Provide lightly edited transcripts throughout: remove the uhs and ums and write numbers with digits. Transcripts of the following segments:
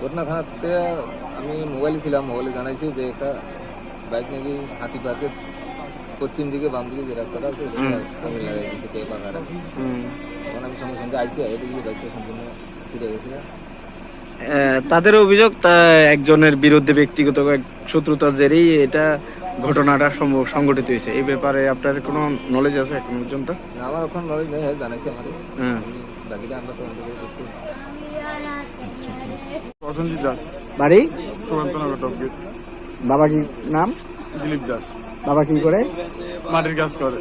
ঘটনা থানাতে আমি মোবাইলে ছিলাম, মোবাইলে জানাইছি যে একটা বাইক নাকি হাতিপাড়াতে পশ্চিম দিকে বাম দিকে যে রাস্তাটা আছে আমি লাগাই দিচ্ছি কে পাকারা। তখন আমি সঙ্গে সঙ্গে আইসি এদিকে বাইকটা সম্পূর্ণ ফিরে গেছিলাম। তাদের অভিযোগ একজনের বিরুদ্ধে ব্যক্তিগত শত্রুতার জেরেই এটা ঘটনাটা সংঘটিত হয়েছে। এই ব্যাপারে আপনার কোনো নলেজ আছে এখন পর্যন্ত? আমার ওখানে নলেজ নেই, জানাইছি আমাদের হ্যাঁ। বাকিটা আমরা তো করতেছি। প্রসেনজিৎ দাস, বাড়ি সুকান্তনগর টপগেট। বাবা কি নাম? দিলীপ দাস, বাবা কি করে? মাটির কাজ করে।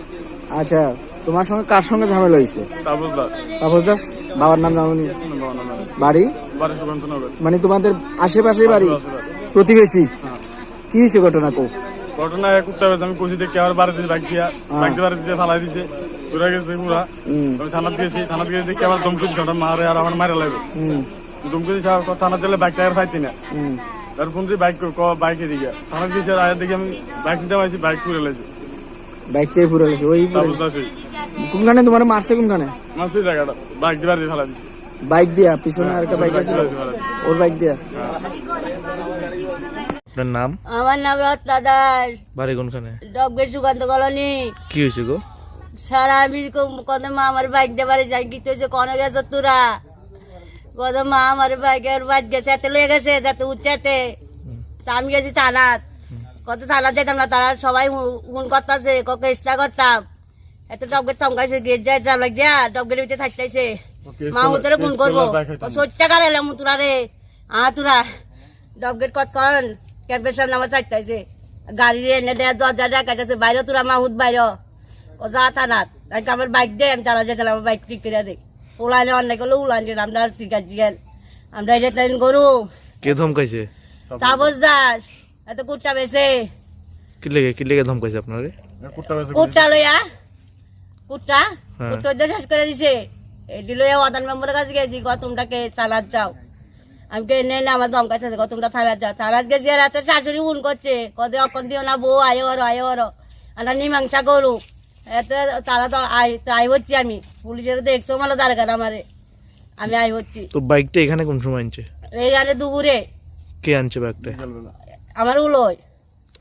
আচ্ছা, তোমার সঙ্গে কার সঙ্গে ঝামেলা হয়েছে? তাপস দাস, তাপস দাস। বাবার নাম জানি? বাড়ি বাড়ি সুকান্তনগর। মানে তোমাদের আশেপাশে বাড়ি, প্রতিবেশী? কি হয়েছে ঘটনা কো? ঘটনা কুত্তা হয়েছে, আমি কষি দেখি আমার বাড়ি দিয়েছে বাইক দিয়া, বাইক দিয়ে বাড়ি দিয়ে ফালাই দিছে, ঘুরে গেছে পুরা। আমি থানাত গেছি, থানাত গিয়ে দেখি আমার দমকে দিচ্ছে, ওটা মারে আর আমার মারা লাগবে। দমকে দিচ্ছে, থানাত গেলে বাইকটা আর পাইছি না। তার ফোন দিয়ে বাইকে দিকে থানাত গেছি, আর দেখি আমি বাইক নিতে পারছি, বাইক পুরে লাগছে। বাইক কে পুরো গেছে? ওই তাপস দাসই কোনখানে তোমার মারছে? কোনখানে? মাসি জায়গাটা বাইক দিয়ে বাড়ি দিয়ে ফালাই দিছে। বাইক দিয়া? পিছনে আরেকটা বাইক আছে ওর বাইক দিয়া? আপনার নাম? আমার নাম রত্না দাস, বাড়ি কোনখানে? ডবগেট সুকান্ত কলোনি। কি হয়েছে গো? সারা আমি কত মা আমার বাইক দিয়ে বাড়ি যাই, গীত হয়েছে কনে গেছে তোরা কত মা আমার বাইকের বাইক গেছে, এতে লয়ে গেছে যাতে উচ্চাতে। তা আমি গেছি থানাত, কত থানাত যেতাম না, তারা সবাই ফোন করতেছে, কত চেষ্টা করতাম। এত ডবগেট থমকাইছে, গেট যায় যাম লাগ যা ডবগেটের ভিতরে থাকতেছে। মা উতরে ফোন করবো, 70 টাকা এলাম তোরা রে তোরা ডবগেট কত কন ক্যাম্পের সামনে আমার থাকতেছে, গাড়ি এনে দেয় 10,000 টাকা আছে বাইরে, তোরা মাহুদ বাইরে ও যা থানাত। আমার বাইক দে, আমি তারা যেতে আমার বাইক ঠিক করে দে। ওলাইনে অন্যায় করলে উলাইন আমরা শিকার জিগেন, আমরা যেতে গরু। কে ধমকাইছে? তাপস দাস এত কুট্টা বেছে, কি লেগে ধমকাইছে আপনারে? কুট্টা লইয়া কুট্টা কুট্টা দিয়ে শেষ করে দিছে। এটি লইয়া ওয়াদান মেম্বারের কাছে গেছি, তোমরাকে থানাত যাও। আমি কে নেই না, আমার দমকাছে তোমরা থানাত যাও। থানাত গেছি, আর এত শাশুড়ি ফোন করছে, কদে অকন দিও না বউ, আয় ওর আমরা মীমাংসা করু। এত তারা তো আই হচ্ছি, আমি পুলিশের দেখছো মানে দরকার আমারে, আমি আই হচ্ছি। তো বাইকটা এখানে কোন সময় আনছে? এইখানে দুপুরে। কে আনছে বাইকটা? আমার উলোয়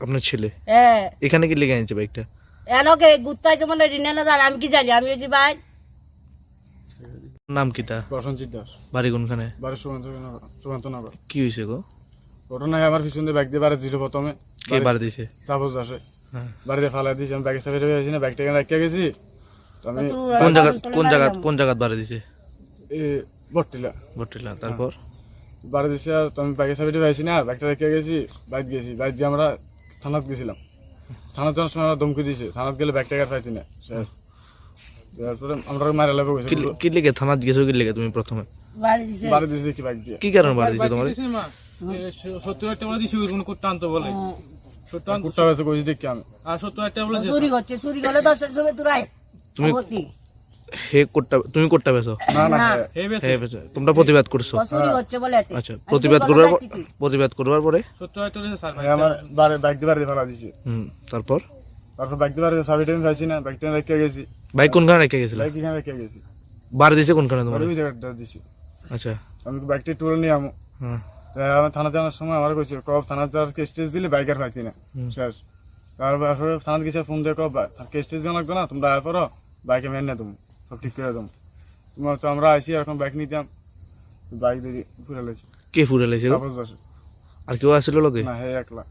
আপনার ছেলে? হ্যাঁ। এখানে কি লেগে আনছে বাইকটা? এনকে ঘুরতে আছে মনে হয়, আমি কি জানি, আমি হচ্ছি ভাই। নাম কি তা? প্রসেনজিৎ দাস, বাড়ি কোনখানে? বাড়ি সুকান্তনগর। কি হয়েছে গো? ঘটনায় আমার পিছন দিয়ে বাইক দিয়ে বাড়ি দিল প্রথমে। কে বাড়ি দিছে? তাপস দাসে হ্যাঁ। বাড়িতে ফালাই দিয়েছি, আমি বাইকে চাপে গেছি না, বাইকটা রেখে গেছি। আমি কোন জায়গা বাড়ি দিছে? এই বট্টিলা তারপর বাড়ি দিয়েছি, আর আমি বাইকে চাপে পাইছি না, বাইকটা রেখে গেছি, বাইক গেছি। বাইক দিয়ে আমরা থানাত গেছিলাম, থানাত যাওয়ার সময় আমরা দমকে দিয়েছি, থানাত গেলে বাইকটা আর পাইছি না। তারপরে আমরা মারা লাগবে। কি লেগে থানাত গেছো? কি লেগে তুমি প্রথমে বাড়ি দিয়েছি কি বাইক দিয়ে? কি কারণে বাড়ি দিছে তোমার? 70 টাকা দিছি, কোন করতে আনতো বলে কুট্টা হয়েছে কইছি দেখি আমি। আর 70 টাকা বলে চুরি করছে, চুরি করলে 10টার সময় তোরাই তুমি তুমি কোটটা বেছো? না না হে বেছো, তোমরা প্রতিবাদ করছো? চুরি করছে বলে। আচ্ছা, প্রতিবাদ করবার পরে 70 টাকা দিছে স্যার। আমার বাইক দিয়ে বাড়ি ফেলা দিয়েছি। তারপর বাইক দিয়ে বাড়ি চাবিটা আমি পাইছি না, বাইকটা রেখে গেছি। বাইক কোনখানে রেখে গেছিল? বাইক এখানে রেখে গেছি। বাড়ি দিছে কোনখানে তোমার? ওই জায়গাটা দিছি। আচ্ছা, আমি বাইকটা তুলে নিয়ে আমো। আমার থানা যাওয়ার সময় আমার কইছে কব থানা যাওয়ার স্টেজ দিলে বাইক আর পাইছি না, শেষ। তারপরে থানা গেছে, ফোন দিয়ে কব স্টেজ দেওয়া লাগবে না, তোমরা আয় পড়ো, বাইকে মেন না তুমি সব ঠিক করে দেবো। তোমার তো আমরা আইসি, এখন বাইক নিতাম, বাইক দিয়ে ফুরে লেছি। কে ফুরে লেছে? আর কেউ আসছিল লোকে? না, হে একলা।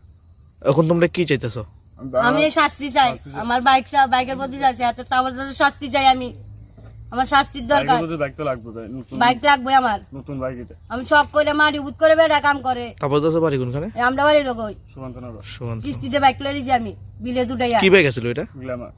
এখন তোমরা কি চাইতেছো? আমি শাস্তি চাই, আমার বাইকের প্রতি আছে, এত তারপর শাস্তি চাই আমি, আমার শাস্তির দরকার। বাইক তো লাগবে, বাইক লাগবে আমার, নতুন বাইক এটা। আমি শখ করে মারি বুট করে বেড়া কাম করে। তারপর দাসে বাড়ি কোনখানে? আমরা বাড়ি লোক সুকান্তনগর। কিস্তিতে বাইক লয়ে দিছি আমি, বিলেজ উঠাইয়া। কি বাইক আছিল এটা? গ্ল্যামার।